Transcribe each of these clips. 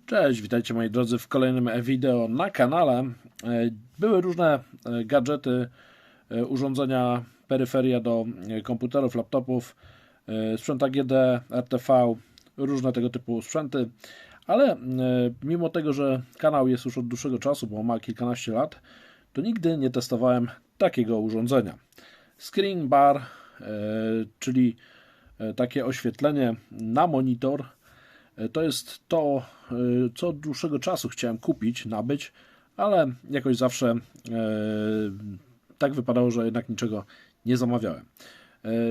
Cześć, witajcie moi drodzy w kolejnym wideo na kanale. Były różne gadżety, urządzenia, peryferia do komputerów, laptopów, sprzęt AGD, RTV, różne tego typu sprzęty, ale mimo tego, że kanał jest już od dłuższego czasu, bo ma kilkanaście lat, to nigdy nie testowałem takiego urządzenia. Screen bar, czyli takie oświetlenie na monitor. To jest to, co od dłuższego czasu chciałem kupić, nabyć, ale jakoś zawsze tak wypadało, że jednak niczego nie zamawiałem.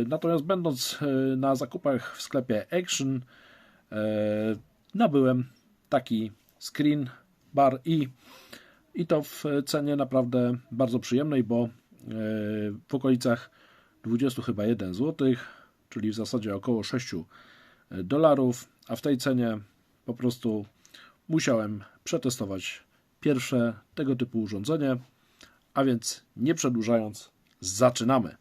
Natomiast będąc na zakupach w sklepie Action, nabyłem taki screen bar i to w cenie naprawdę bardzo przyjemnej, bo w okolicach 20 chyba 1 zł, czyli w zasadzie około 6 dolarów, a w tej cenie po prostu musiałem przetestować pierwsze tego typu urządzenie, a więc nie przedłużając, zaczynamy.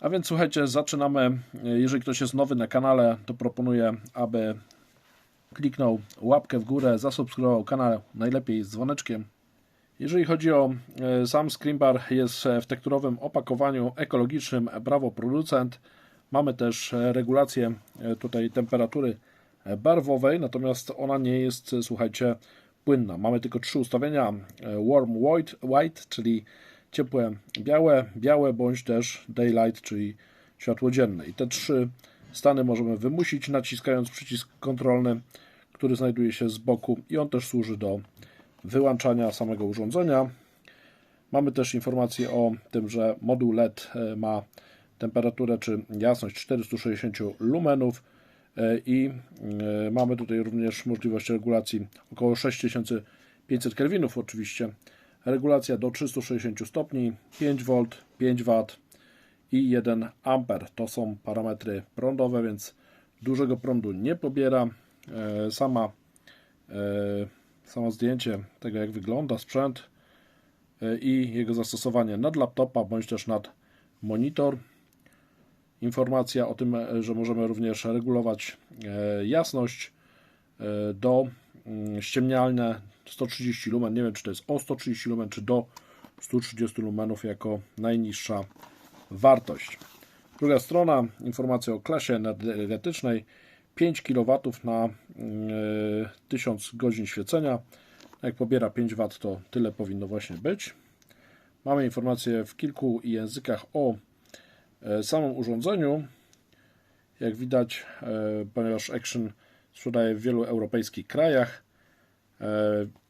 A więc słuchajcie, zaczynamy. Jeżeli ktoś jest nowy na kanale, to proponuję, aby kliknął łapkę w górę, zasubskrybował kanał, najlepiej z dzwoneczkiem. Jeżeli chodzi o sam screen bar, jest w tekturowym opakowaniu ekologicznym, brawo producent. Mamy też regulację tutaj temperatury barwowej, natomiast ona nie jest, słuchajcie, płynna. Mamy tylko 3 ustawienia: warm white, czyli ciepłe białe bądź też daylight, czyli światło dzienne. I te 3 stany możemy wymusić, naciskając przycisk kontrolny, który znajduje się z boku, i on też służy do wyłączania samego urządzenia. Mamy też informację o tym, że moduł LED ma temperaturę czy jasność 460 lumenów i mamy tutaj również możliwość regulacji około 6500 kelwinów oczywiście. Regulacja do 360 stopni, 5V, 5W i 1 A. To są parametry prądowe, więc dużego prądu nie pobiera. Samo zdjęcie tego, jak wygląda sprzęt i jego zastosowanie nad laptopa bądź też nad monitor. Informacja o tym, że możemy również regulować jasność do ściemnialne 130 lumen. Nie wiem, czy to jest o 130 lumen, czy do 130 lumenów jako najniższa wartość. Druga strona, informacja o klasie energetycznej. 5 kW na 1000 godzin świecenia. Jak pobiera 5W, to tyle powinno właśnie być. Mamy informacje w kilku językach o samym urządzeniu. Jak widać, ponieważ Action sprzedaje w wielu europejskich krajach,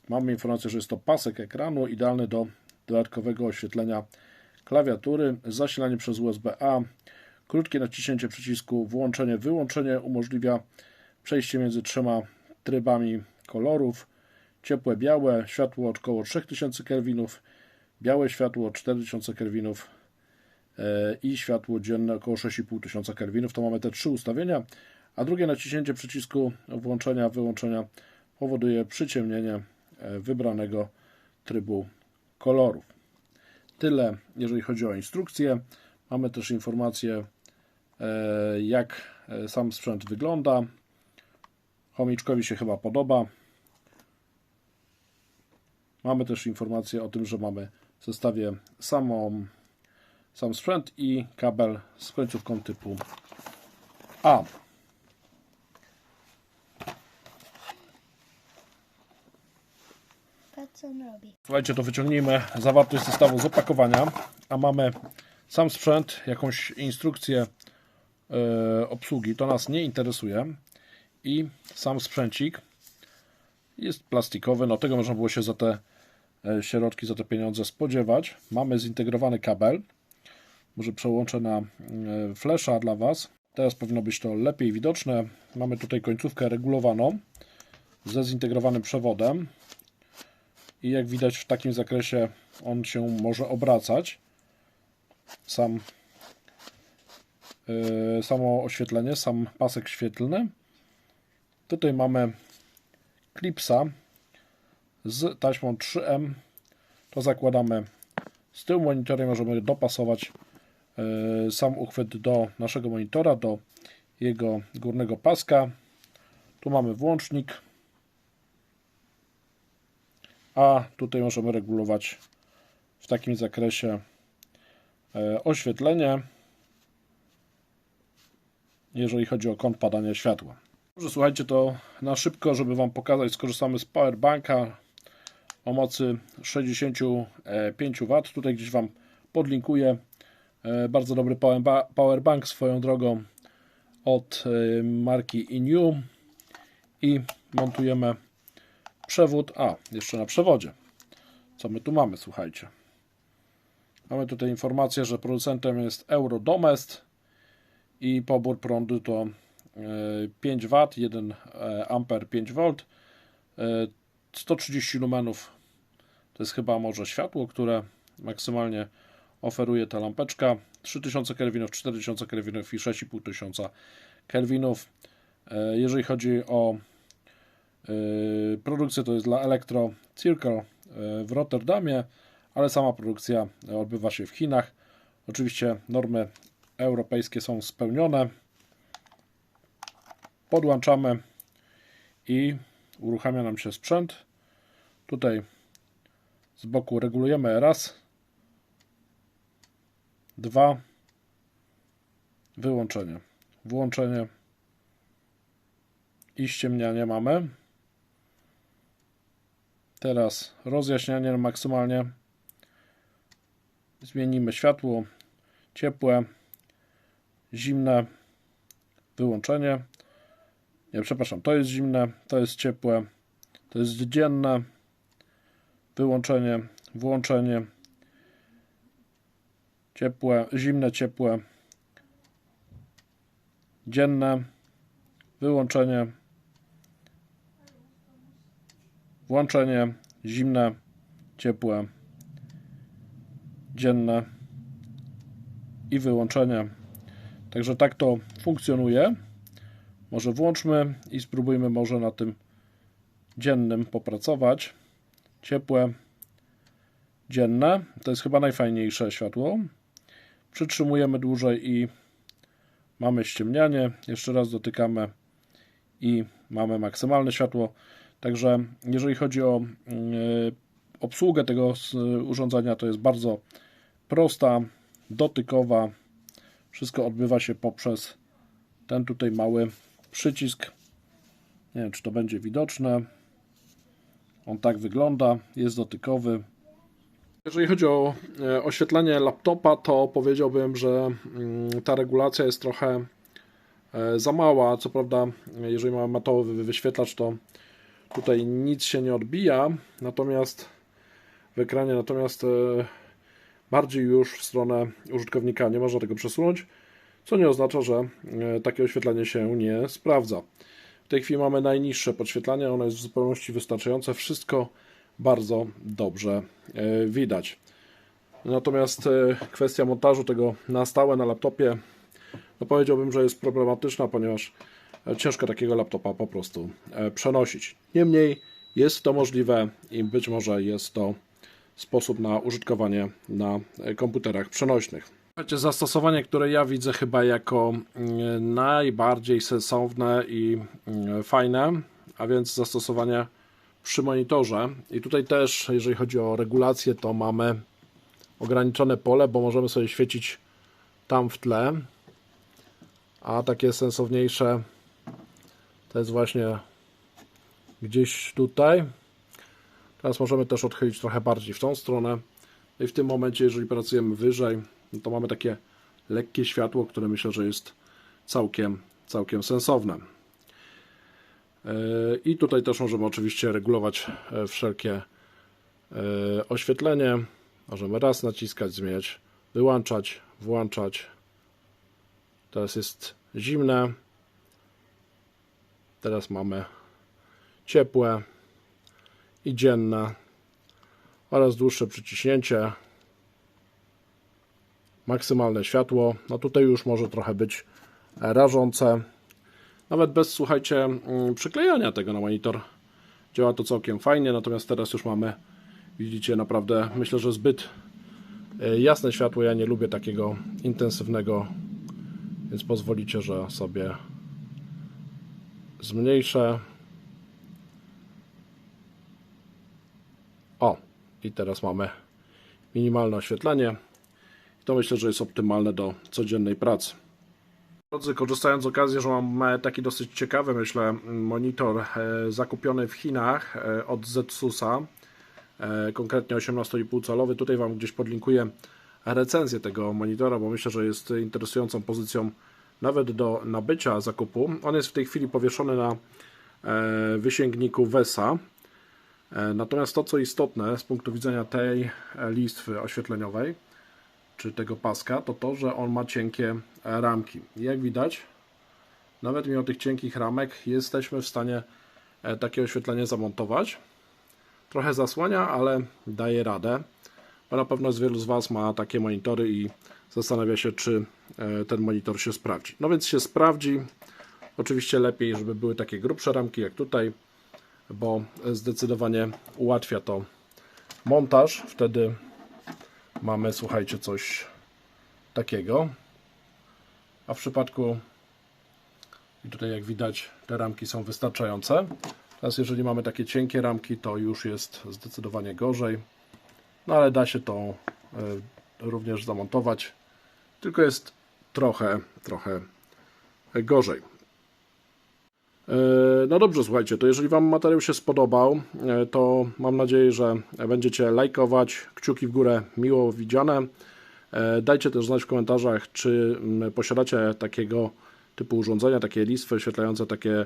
mamy informację, że jest to pasek ekranu idealny do dodatkowego oświetlenia klawiatury, zasilanie przez USB-A, krótkie naciśnięcie przycisku włączenie, wyłączenie umożliwia przejście między 3 trybami kolorów: ciepłe białe, światło około 3000 kelwinów, białe światło 4000 kelwinów i światło dzienne około 6500 kelwinów. To mamy te 3 ustawienia, a drugie naciśnięcie przycisku włączenia, wyłączenia powoduje przyciemnienie wybranego trybu kolorów. Tyle, jeżeli chodzi o instrukcję. Mamy też informację, jak sam sprzęt wygląda. Chomiczkowi się chyba podoba. Mamy też informację o tym, że mamy w zestawie sam sprzęt i kabel z końcówką typu A. Patrz, co on robi. Słuchajcie, to wyciągnijmy zawartość zestawu z opakowania, a mamy sam sprzęt, jakąś instrukcję obsługi, to nas nie interesuje, i sam sprzęcik jest plastikowy, no tego można było się za te środki, za te pieniądze spodziewać. Mamy zintegrowany kabel, może przełączę na flasha dla Was, teraz powinno być to lepiej widoczne. Mamy tutaj końcówkę regulowaną ze zintegrowanym przewodem i jak widać w takim zakresie on się może obracać. Samo oświetlenie, sam pasek świetlny. Tutaj mamy klipsa z taśmą 3M. To zakładamy z tyłu monitora i możemy dopasować sam uchwyt do naszego monitora, do jego górnego paska. Tu mamy włącznik a tutaj możemy regulować w takim zakresie oświetlenie, jeżeli chodzi o kąt padania światła. Dobrze, słuchajcie, to na szybko, żeby Wam pokazać, skorzystamy z powerbanka o mocy 65 W. Tutaj gdzieś Wam podlinkuję. Bardzo dobry powerbank swoją drogą od marki Inu. I montujemy przewód. Jeszcze na przewodzie. Co my tu mamy, słuchajcie. Mamy tutaj informację, że producentem jest Eurodomest i pobór prądu to 5 W, 1 A 5 V, 130 lumenów to jest chyba może światło, które maksymalnie oferuje ta lampeczka. 3000 kelwinów, 4000 kelwinów i 6500 kelwinów. Jeżeli chodzi o produkcję, to jest dla Electro Circle w Rotterdamie, ale sama produkcja odbywa się w Chinach. Oczywiście normy europejskie są spełnione. Podłączamy i uruchamia nam się sprzęt. Tutaj z boku regulujemy raz, 2, wyłączenie, włączenie i ściemnianie mamy. Teraz rozjaśnianie maksymalnie. Zmienimy światło, ciepłe, zimne, wyłączenie. Nie, przepraszam, to jest zimne, to jest ciepłe, to jest dzienne, wyłączenie, włączenie, ciepłe, zimne, ciepłe, dzienne, wyłączenie, włączenie, zimne, ciepłe, dzienne i wyłączenie. Także tak to funkcjonuje. Może włączmy i spróbujmy może na tym dziennym popracować. Ciepłe, dzienne. To jest chyba najfajniejsze światło. Przytrzymujemy dłużej i mamy ściemnianie. Jeszcze raz dotykamy i mamy maksymalne światło. Także jeżeli chodzi o obsługę tego urządzenia, to jest bardzo prosta, dotykowa. Wszystko odbywa się poprzez ten tutaj mały przycisk. Nie wiem, czy to będzie widoczne. On tak wygląda, jest dotykowy. Jeżeli chodzi o oświetlenie laptopa, to powiedziałbym, że ta regulacja jest trochę za mała. Co prawda, jeżeli mamy matowy wyświetlacz, to tutaj nic się nie odbija, natomiast w ekranie, bardziej już w stronę użytkownika nie można tego przesunąć, co nie oznacza, że takie oświetlenie się nie sprawdza. W tej chwili mamy najniższe podświetlanie, ono jest w zupełności wystarczające, wszystko bardzo dobrze widać. Natomiast kwestia montażu tego na stałe na laptopie, no powiedziałbym, że jest problematyczna, ponieważ ciężko takiego laptopa po prostu przenosić. Niemniej jest to możliwe i być może jest to sposób na użytkowanie na komputerach przenośnych. Zastosowanie, które ja widzę chyba jako najbardziej sensowne i fajne, a więc zastosowanie przy monitorze. I tutaj też, jeżeli chodzi o regulację, to mamy ograniczone pole, bo możemy sobie świecić tam w tle, a takie sensowniejsze to jest właśnie gdzieś tutaj. Teraz możemy też odchylić trochę bardziej w tą stronę. I w tym momencie, jeżeli pracujemy wyżej, no to mamy takie lekkie światło, które myślę, że jest całkiem sensowne. I tutaj też możemy oczywiście regulować wszelkie oświetlenie. Możemy raz naciskać, zmieniać, wyłączać, włączać. Teraz jest zimne. Teraz mamy ciepłe i dzienne oraz dłuższe przyciśnięcie. Maksymalne światło. No tutaj już może trochę być rażące. Nawet bez, słuchajcie, przyklejania tego na monitor działa to całkiem fajnie. Natomiast teraz już mamy, widzicie, naprawdę myślę, że zbyt jasne światło. Ja nie lubię takiego intensywnego, więc pozwolicie, że sobie zmniejszę. i teraz mamy minimalne oświetlenie. To myślę, że jest optymalne do codziennej pracy. Drodzy, korzystając z okazji, że mam taki dosyć ciekawy, myślę, monitor zakupiony w Chinach od Zetsusa, konkretnie 18,5 calowy. Tutaj Wam gdzieś podlinkuję recenzję tego monitora, bo myślę, że jest interesującą pozycją nawet do nabycia zakupu. On jest w tej chwili powieszony na wysięgniku VESA. Natomiast to, co istotne z punktu widzenia tej listwy oświetleniowej, czy tego paska, to to, że on ma cienkie ramki. Jak widać, nawet mimo tych cienkich ramek jesteśmy w stanie takie oświetlenie zamontować. Trochę zasłania, ale daje radę, bo na pewno wielu z Was ma takie monitory i zastanawia się, czy ten monitor się sprawdzi. No więc się sprawdzi. Oczywiście lepiej, żeby były takie grubsze ramki jak tutaj, bo zdecydowanie ułatwia to montaż. Wtedy mamy, słuchajcie, coś takiego. A w przypadku, i tutaj jak widać, te ramki są wystarczające. Teraz jeżeli mamy takie cienkie ramki, to już jest zdecydowanie gorzej. No ale da się to również zamontować. Tylko jest trochę gorzej. No dobrze, słuchajcie, to jeżeli Wam materiał się spodobał, to mam nadzieję, że będziecie lajkować, kciuki w górę miło widziane. Dajcie też znać w komentarzach, czy posiadacie takiego typu urządzenia, takie listwy oświetlające, takie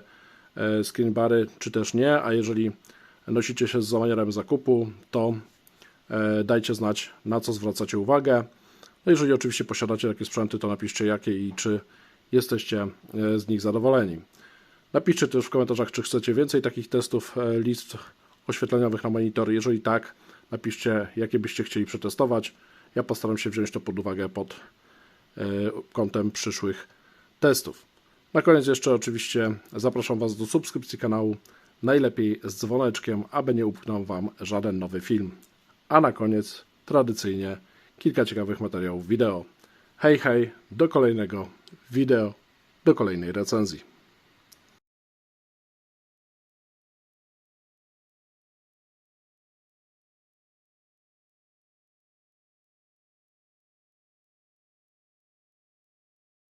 screenbary, czy też nie, a jeżeli nosicie się z zamiarem zakupu, to dajcie znać, na co zwracacie uwagę. No jeżeli oczywiście posiadacie takie sprzęty, to napiszcie jakie i czy jesteście z nich zadowoleni. Napiszcie też w komentarzach, czy chcecie więcej takich testów list oświetleniowych na monitory. Jeżeli tak, napiszcie, jakie byście chcieli przetestować. Ja postaram się wziąć to pod uwagę pod kątem przyszłych testów. Na koniec jeszcze oczywiście zapraszam Was do subskrypcji kanału, najlepiej z dzwoneczkiem, aby nie upchnął Wam żaden nowy film. A na koniec tradycyjnie kilka ciekawych materiałów wideo. Hej, hej, do kolejnego wideo, do kolejnej recenzji.